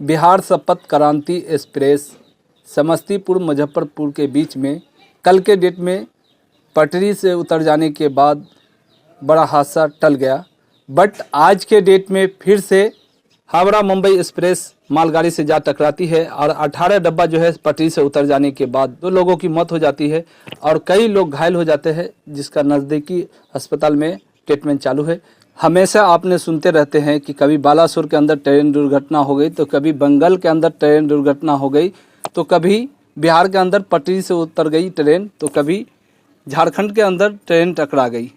बिहार संपर्क क्रांति एक्सप्रेस समस्तीपुर मुजफ्फरपुर के बीच में कल के डेट में पटरी से उतर जाने के बाद बड़ा हादसा टल गया। बट आज के डेट में फिर से हावड़ा मुंबई एक्सप्रेस मालगाड़ी से जा टकराती है और 18 डब्बा जो है पटरी से उतर जाने के बाद 2 लोगों की मौत हो जाती है और कई लोग घायल हो जाते हैं, जिसका नज़दीकी अस्पताल में ट्रीटमेंट चालू है। हमेशा आपने सुनते रहते हैं कि कभी बालासोर के अंदर ट्रेन दुर्घटना हो गई, तो कभी बंगाल के अंदर ट्रेन दुर्घटना हो गई, तो कभी बिहार के अंदर पटरी से उतर गई ट्रेन, तो कभी झारखंड के अंदर ट्रेन टकरा गई।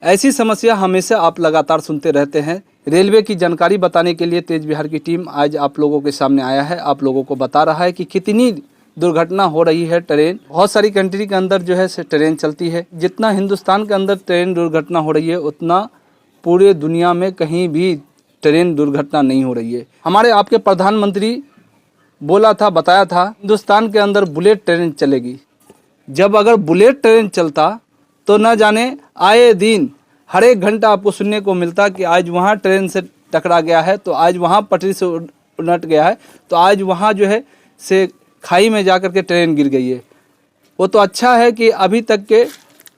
ऐसी समस्या हमेशा आप लगातार सुनते रहते हैं। रेलवे की जानकारी बताने के लिए तेज बिहार की टीम आज आप लोगों के सामने आया है, आप लोगों को बता रहा है कि कितनी दुर्घटना हो रही है। ट्रेन बहुत सारी कंट्री के अंदर जो है ट्रेन चलती है, जितना हिंदुस्तान के अंदर ट्रेन दुर्घटना हो रही है उतना पूरे दुनिया में कहीं भी ट्रेन दुर्घटना नहीं हो रही है। हमारे आपके प्रधानमंत्री बोला था, बताया था, हिंदुस्तान के अंदर बुलेट ट्रेन चलेगी। जब अगर बुलेट ट्रेन चलता तो न जाने आए दिन हर एक घंटा आपको सुनने को मिलता कि आज वहाँ ट्रेन से टकरा गया है, तो आज वहाँ पटरी से उलट गया है, तो आज वहाँ जो है से खाई में जाकर के ट्रेन गिर गई है। वो तो अच्छा है कि अभी तक के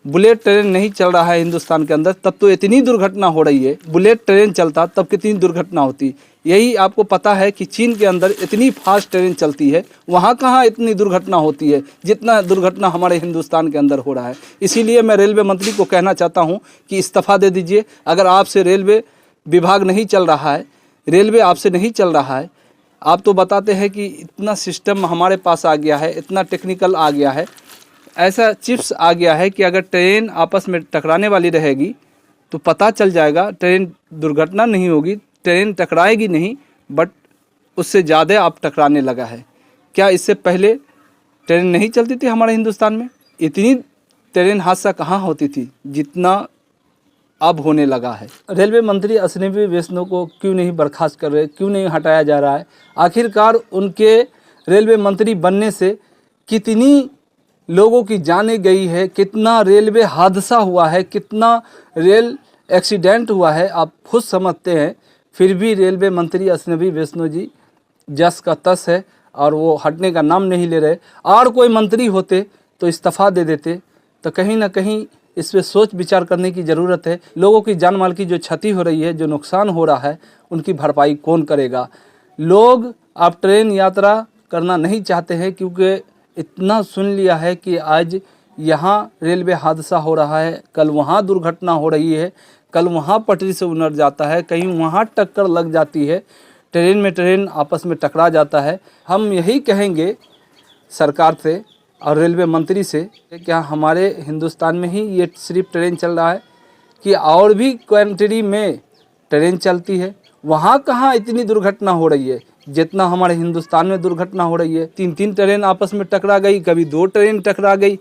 बुलेट ट्रेन नहीं चल रहा है हिंदुस्तान के अंदर, तब तो इतनी दुर्घटना हो रही है। बुलेट ट्रेन चलता तब कितनी दुर्घटना होती। यही आपको पता है कि चीन के अंदर इतनी फास्ट ट्रेन चलती है, वहाँ कहाँ इतनी दुर्घटना होती है जितना दुर्घटना हमारे हिंदुस्तान के अंदर हो रहा है। इसीलिए मैं रेलवे मंत्री को कहना चाहता हूँ कि इस्तीफा दे दीजिए। अगर आपसे रेलवे विभाग नहीं चल रहा है, रेलवे आपसे नहीं चल रहा है, आप तो बताते हैं कि इतना सिस्टम हमारे पास आ गया है, इतना टेक्निकल आ गया है, ऐसा चिप्स आ गया है कि अगर ट्रेन आपस में टकराने वाली रहेगी तो पता चल जाएगा, ट्रेन दुर्घटना नहीं होगी, ट्रेन टकराएगी नहीं, बट उससे ज़्यादा आप टकराने लगा है। क्या इससे पहले ट्रेन नहीं चलती थी हमारे हिंदुस्तान में? इतनी ट्रेन हादसा कहाँ होती थी जितना अब होने लगा है। रेलवे मंत्री अश्विनी वैष्णव को क्यों नहीं बर्खास्त कर रहे, क्यों नहीं हटाया जा रहा है? आखिरकार उनके रेलवे मंत्री बनने से कितनी लोगों की जाने गई है, कितना रेलवे हादसा हुआ है, कितना रेल एक्सीडेंट हुआ है, आप खुद समझते हैं। फिर भी रेलवे मंत्री अश्विनी वैष्णव जी जस का तस है और वो हटने का नाम नहीं ले रहे। और कोई मंत्री होते तो इस्तीफा दे देते। तो कहीं ना कहीं इस पर सोच विचार करने की ज़रूरत है। लोगों की जान माल की जो क्षति हो रही है, जो नुकसान हो रहा है, उनकी भरपाई कौन करेगा? लोग अब ट्रेन यात्रा करना नहीं चाहते हैं, क्योंकि इतना सुन लिया है कि आज यहाँ रेलवे हादसा हो रहा है, कल वहाँ दुर्घटना हो रही है, कल वहाँ पटरी से उलट जाता है, कहीं वहाँ टक्कर लग जाती है, ट्रेन में ट्रेन आपस में टकरा जाता है। हम यही कहेंगे सरकार से और रेलवे मंत्री से, क्या हमारे हिंदुस्तान में ही ये सिर्फ ट्रेन चल रहा है कि और भी कंट्री में ट्रेन चलती है? वहाँ कहाँ इतनी दुर्घटना हो रही है जितना हमारे हिंदुस्तान में दुर्घटना हो रही है। 3 ट्रेन आपस में टकरा गई, कभी 2 ट्रेन टकरा गई,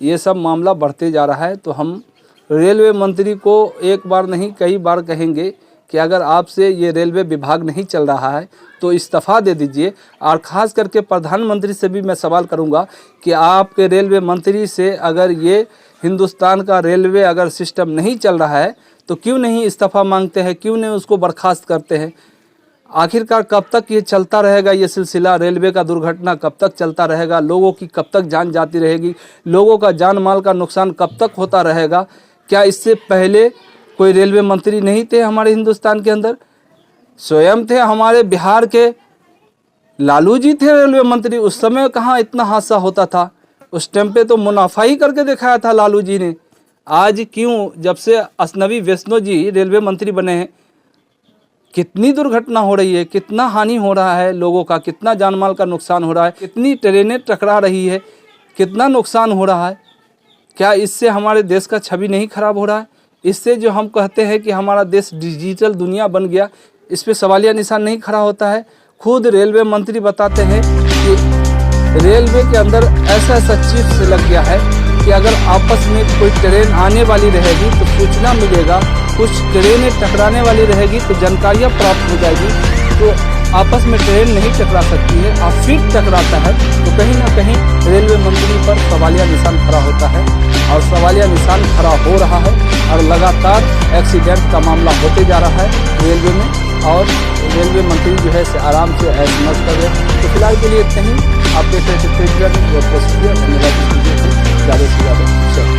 ये सब मामला बढ़ते जा रहा है। तो हम रेलवे मंत्री को एक बार नहीं कई बार कहेंगे कि अगर आपसे ये रेलवे विभाग नहीं चल रहा है तो इस्तीफा दे दीजिए। और ख़ास करके प्रधानमंत्री से भी मैं सवाल करूंगा कि आपके रेलवे मंत्री से अगर ये हिंदुस्तान का रेलवे अगर सिस्टम नहीं चल रहा है तो क्यों नहीं इस्तीफा मांगते हैं, क्यों नहीं उसको बर्खास्त करते हैं? आखिरकार कब तक ये चलता रहेगा? ये सिलसिला रेलवे का दुर्घटना कब तक चलता रहेगा? लोगों की कब तक जान जाती रहेगी? लोगों का जान माल का नुकसान कब तक होता रहेगा? क्या इससे पहले कोई रेलवे मंत्री नहीं थे हमारे हिंदुस्तान के अंदर? स्वयं थे हमारे बिहार के लालू जी थे रेलवे मंत्री। उस समय कहाँ इतना हादसा होता था? उस टाइम पे तो मुनाफा ही करके दिखाया था लालू जी ने। आज क्यों जब से अश्विनी वैष्णव जी रेलवे मंत्री बने हैं, कितनी दुर्घटना हो रही है, कितना हानि हो रहा है लोगों का, कितना जानमाल का नुकसान हो रहा है, कितनी ट्रेनें टकरा रही है, कितना नुकसान हो रहा है। क्या इससे हमारे देश का छवि नहीं खराब हो रहा है? इससे जो हम कहते हैं कि हमारा देश डिजिटल दुनिया बन गया, इस पे सवालिया निशान नहीं खड़ा होता है? खुद रेलवे मंत्री बताते हैं कि रेलवे के अंदर ऐसा चिप्स लग गया है कि अगर आपस में कोई ट्रेन आने वाली रहेगी तो सूचना मिलेगा, कुछ ट्रेनें टकराने वाली रहेगी तो जानकारियाँ प्राप्त हो जाएगी, तो आपस में ट्रेन नहीं टकरा सकती है। और फिर टकराता है तो कहीं ना कहीं रेलवे मंत्री पर सवालिया निशान खड़ा होता है, और सवालिया निशान खड़ा हो रहा है और लगातार एक्सीडेंट का मामला होते जा रहा है रेलवे में। और रेलवे मंत्री जो है है से आराम से ऐश मस्त कर रहे। तो फिलहाल के लिए इतना ही। आप देख रहे थे ज़्यादा से ज़्यादा